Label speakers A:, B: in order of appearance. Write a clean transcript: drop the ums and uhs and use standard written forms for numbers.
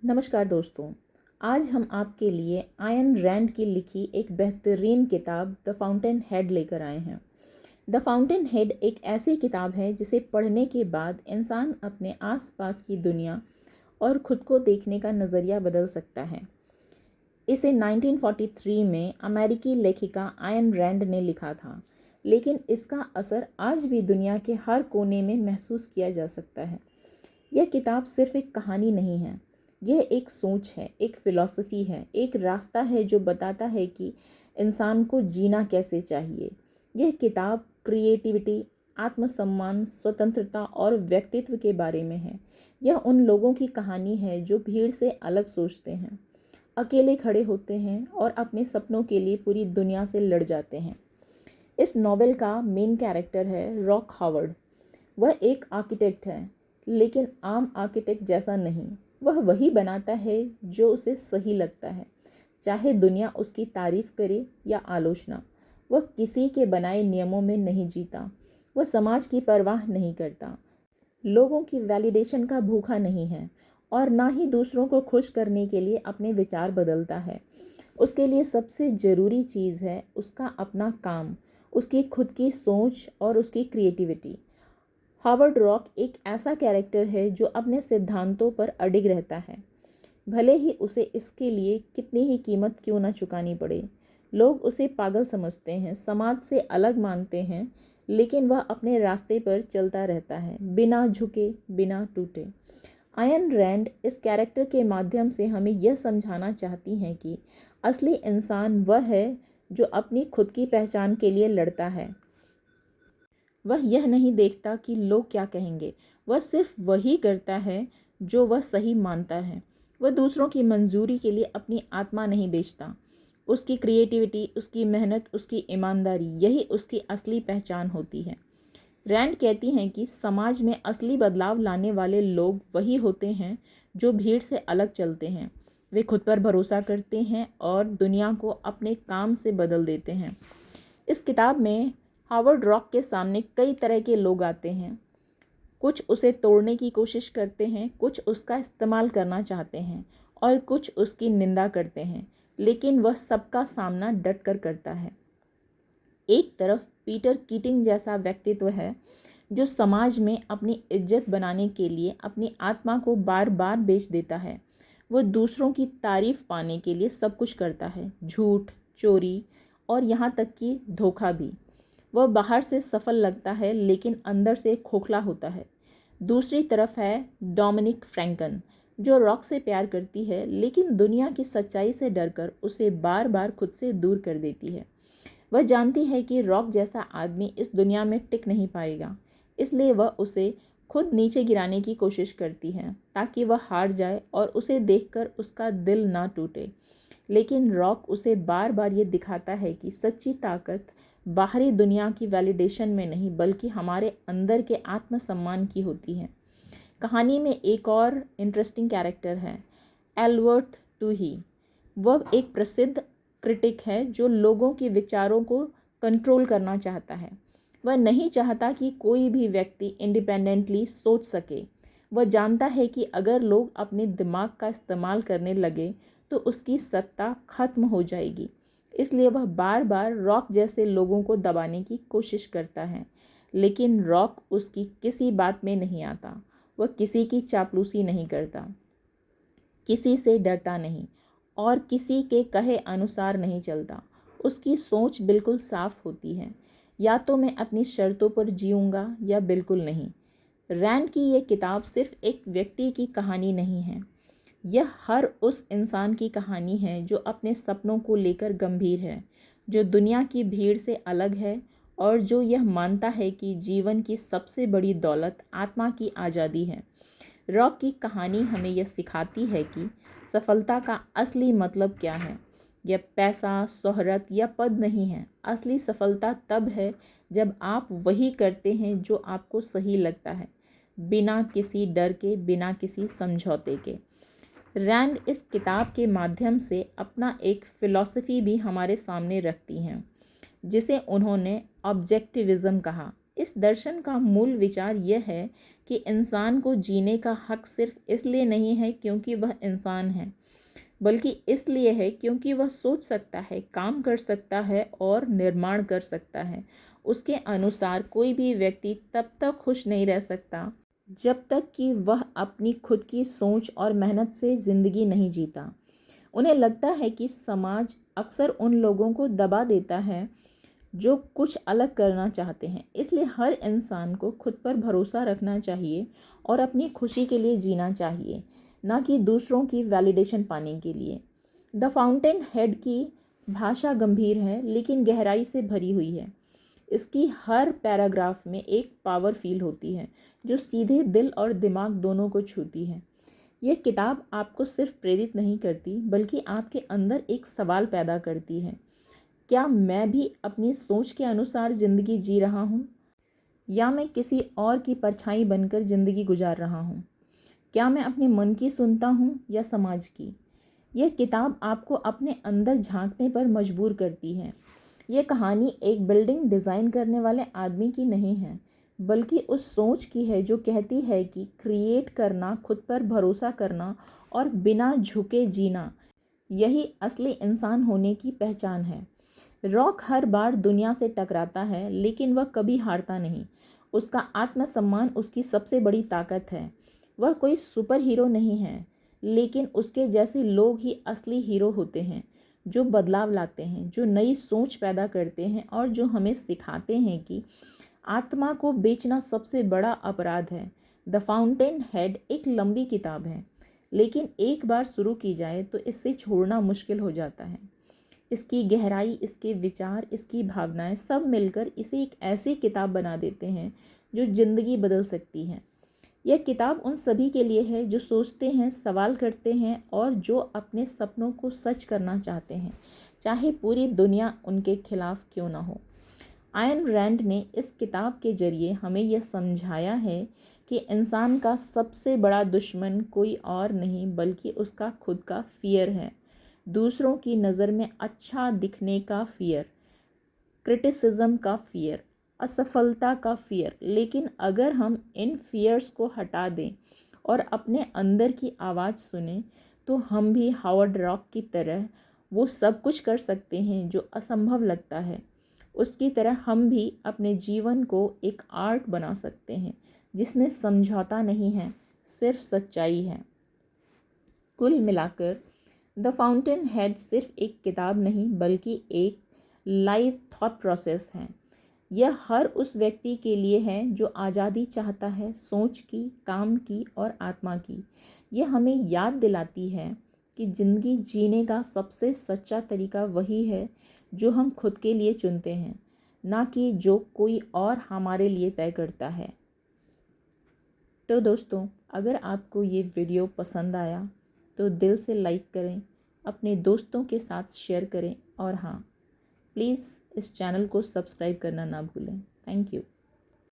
A: नमस्कार दोस्तों। आज हम आपके लिए आयन रैंड की लिखी एक बेहतरीन किताब द फाउंटेन हेड लेकर आए हैं। द फाउंटेन हेड एक ऐसी किताब है जिसे पढ़ने के बाद इंसान अपने आसपास की दुनिया और खुद को देखने का नज़रिया बदल सकता है। इसे 1943 में अमेरिकी लेखिका आयन रैंड ने लिखा था, लेकिन इसका असर आज भी दुनिया के हर कोने में महसूस किया जा सकता है। यह किताब सिर्फ एक कहानी नहीं है, यह एक सोच है, एक फ़िलॉसफ़ी है, एक रास्ता है जो बताता है कि इंसान को जीना कैसे चाहिए। यह किताब क्रिएटिविटी, आत्मसम्मान, स्वतंत्रता और व्यक्तित्व के बारे में है। यह उन लोगों की कहानी है जो भीड़ से अलग सोचते हैं, अकेले खड़े होते हैं और अपने सपनों के लिए पूरी दुनिया से लड़ जाते हैं। इस नॉवेल का मेन कैरेक्टर है रॉक हॉवर्ड। वह एक आर्किटेक्ट है, लेकिन आम आर्किटेक्ट जैसा नहीं। वह वही बनाता है जो उसे सही लगता है, चाहे दुनिया उसकी तारीफ करे या आलोचना। वह किसी के बनाए नियमों में नहीं जीता। वह समाज की परवाह नहीं करता, लोगों की वैलिडेशन का भूखा नहीं है और ना ही दूसरों को खुश करने के लिए अपने विचार बदलता है। उसके लिए सबसे ज़रूरी चीज़ है उसका अपना काम, उसकी खुद की सोच और उसकी क्रिएटिविटी। हॉवर्ड रॉक एक ऐसा कैरेक्टर है जो अपने सिद्धांतों पर अडिग रहता है, भले ही उसे इसके लिए कितनी ही कीमत क्यों न चुकानी पड़े। लोग उसे पागल समझते हैं, समाज से अलग मानते हैं, लेकिन वह अपने रास्ते पर चलता रहता है, बिना झुके, बिना टूटे। आयन रैंड इस कैरेक्टर के माध्यम से हमें यह समझाना चाहती हैं कि असली इंसान वह है जो अपनी खुद की पहचान के लिए लड़ता है। वह यह नहीं देखता कि लोग क्या कहेंगे, वह सिर्फ वही करता है जो वह सही मानता है। वह दूसरों की मंजूरी के लिए अपनी आत्मा नहीं बेचता। उसकी क्रिएटिविटी, उसकी मेहनत, उसकी ईमानदारी, यही उसकी असली पहचान होती है। रैंड कहती हैं कि समाज में असली बदलाव लाने वाले लोग वही होते हैं जो भीड़ से अलग चलते हैं। वे खुद पर भरोसा करते हैं और दुनिया को अपने काम से बदल देते हैं। इस किताब में हावर्ड रॉक के सामने कई तरह के लोग आते हैं। कुछ उसे तोड़ने की कोशिश करते हैं, कुछ उसका इस्तेमाल करना चाहते हैं और कुछ उसकी निंदा करते हैं, लेकिन वह सबका सामना डट कर करता है। एक तरफ पीटर कीटिंग जैसा व्यक्तित्व है जो समाज में अपनी इज्जत बनाने के लिए अपनी आत्मा को बार बार बेच देता है। वह दूसरों की तारीफ पाने के लिए सब कुछ करता है, झूठ, चोरी और यहाँ तक कि धोखा भी। वह बाहर से सफल लगता है लेकिन अंदर से खोखला होता है। दूसरी तरफ है डोमिनिक फ्रैंकन, जो रॉक से प्यार करती है लेकिन दुनिया की सच्चाई से डरकर उसे बार बार खुद से दूर कर देती है। वह जानती है कि रॉक जैसा आदमी इस दुनिया में टिक नहीं पाएगा, इसलिए वह उसे खुद नीचे गिराने की कोशिश करती है ताकि वह हार जाए और उसे देखकर उसका दिल ना टूटे। लेकिन रॉक उसे बार बार ये दिखाता है कि सच्ची ताकत बाहरी दुनिया की वैलिडेशन में नहीं बल्कि हमारे अंदर के आत्मसम्मान की होती है। कहानी में एक और इंटरेस्टिंग कैरेक्टर है एल्बर्ट टूही। वह एक प्रसिद्ध क्रिटिक है जो लोगों के विचारों को कंट्रोल करना चाहता है। वह नहीं चाहता कि कोई भी व्यक्ति इंडिपेंडेंटली सोच सके। वह जानता है कि अगर लोग अपने दिमाग का इस्तेमाल करने लगे तो उसकी सत्ता खत्म हो जाएगी। इसलिए वह बार बार रॉक जैसे लोगों को दबाने की कोशिश करता है, लेकिन रॉक उसकी किसी बात में नहीं आता। वह किसी की चापलूसी नहीं करता, किसी से डरता नहीं और किसी के कहे अनुसार नहीं चलता। उसकी सोच बिल्कुल साफ होती है, या तो मैं अपनी शर्तों पर जीऊँगा या बिल्कुल नहीं। रैंड की ये किताब सिर्फ एक व्यक्ति की कहानी नहीं है, यह हर उस इंसान की कहानी है जो अपने सपनों को लेकर गंभीर है, जो दुनिया की भीड़ से अलग है और जो यह मानता है कि जीवन की सबसे बड़ी दौलत आत्मा की आज़ादी है। रॉक की कहानी हमें यह सिखाती है कि सफलता का असली मतलब क्या है। यह पैसा, शोहरत या पद नहीं है। असली सफलता तब है जब आप वही करते हैं जो आपको सही लगता है, बिना किसी डर के, बिना किसी समझौते के। रैंड इस किताब के माध्यम से अपना एक फ़िलॉसफ़ी भी हमारे सामने रखती हैं, जिसे उन्होंने ऑब्जेक्टिविज़म कहा। इस दर्शन का मूल विचार यह है कि इंसान को जीने का हक सिर्फ इसलिए नहीं है क्योंकि वह इंसान है, बल्कि इसलिए है क्योंकि वह सोच सकता है, काम कर सकता है और निर्माण कर सकता है। उसके अनुसार कोई भी व्यक्ति तब तक खुश नहीं रह सकता जब तक कि वह अपनी खुद की सोच और मेहनत से ज़िंदगी नहीं जीता। उन्हें लगता है कि समाज अक्सर उन लोगों को दबा देता है जो कुछ अलग करना चाहते हैं। इसलिए हर इंसान को खुद पर भरोसा रखना चाहिए और अपनी खुशी के लिए जीना चाहिए, ना कि दूसरों की वैलिडेशन पाने के लिए। द फाउंटेन हेड की भाषा गंभीर है लेकिन गहराई से भरी हुई है। इसकी हर पैराग्राफ में एक पावर फील होती है जो सीधे दिल और दिमाग दोनों को छूती है। यह किताब आपको सिर्फ प्रेरित नहीं करती बल्कि आपके अंदर एक सवाल पैदा करती है, क्या मैं भी अपनी सोच के अनुसार ज़िंदगी जी रहा हूँ या मैं किसी और की परछाई बनकर ज़िंदगी गुजार रहा हूँ? क्या मैं अपने मन की सुनता हूँ या समाज की? यह किताब आपको अपने अंदर झांकने पर मजबूर करती है। यह कहानी एक बिल्डिंग डिज़ाइन करने वाले आदमी की नहीं है, बल्कि उस सोच की है जो कहती है कि क्रिएट करना, खुद पर भरोसा करना और बिना झुके जीना, यही असली इंसान होने की पहचान है। रॉक हर बार दुनिया से टकराता है लेकिन वह कभी हारता नहीं। उसका आत्मसम्मान उसकी सबसे बड़ी ताकत है। वह कोई सुपर हीरो नहीं है, लेकिन उसके जैसे लोग ही असली हीरो होते हैं, जो बदलाव लाते हैं, जो नई सोच पैदा करते हैं और जो हमें सिखाते हैं कि आत्मा को बेचना सबसे बड़ा अपराध है। द फाउंटेन हेड एक लंबी किताब है, लेकिन एक बार शुरू की जाए तो इससे छोड़ना मुश्किल हो जाता है। इसकी गहराई, इसके विचार, इसकी भावनाएं सब मिलकर इसे एक ऐसी किताब बना देते हैं जो ज़िंदगी बदल सकती है। यह किताब उन सभी के लिए है जो सोचते हैं, सवाल करते हैं और जो अपने सपनों को सच करना चाहते हैं, चाहे पूरी दुनिया उनके खिलाफ क्यों ना हो। आयन रैंड ने इस किताब के जरिए हमें यह समझाया है कि इंसान का सबसे बड़ा दुश्मन कोई और नहीं बल्कि उसका खुद का फियर है। दूसरों की नज़र में अच्छा दिखने का फियर, क्रिटिसिज्म का फियर, असफलता का फियर। लेकिन अगर हम इन फियर्स को हटा दें और अपने अंदर की आवाज़ सुनें तो हम भी हावर्ड रॉक की तरह वो सब कुछ कर सकते हैं जो असंभव लगता है। उसकी तरह हम भी अपने जीवन को एक आर्ट बना सकते हैं जिसमें समझौता नहीं है, सिर्फ सच्चाई है। कुल मिलाकर द फाउंटेन हेड सिर्फ एक किताब नहीं बल्कि एक लाइव थॉट प्रोसेस है। यह हर उस व्यक्ति के लिए है जो आज़ादी चाहता है, सोच की, काम की और आत्मा की। यह हमें याद दिलाती है कि ज़िंदगी जीने का सबसे सच्चा तरीका वही है जो हम खुद के लिए चुनते हैं, ना कि जो कोई और हमारे लिए तय करता है। तो दोस्तों, अगर आपको ये वीडियो पसंद आया तो दिल से लाइक करें, अपने दोस्तों के साथ शेयर करें और हाँ, प्लीज़ इस चैनल को सब्सक्राइब करना ना भूलें। Thank you.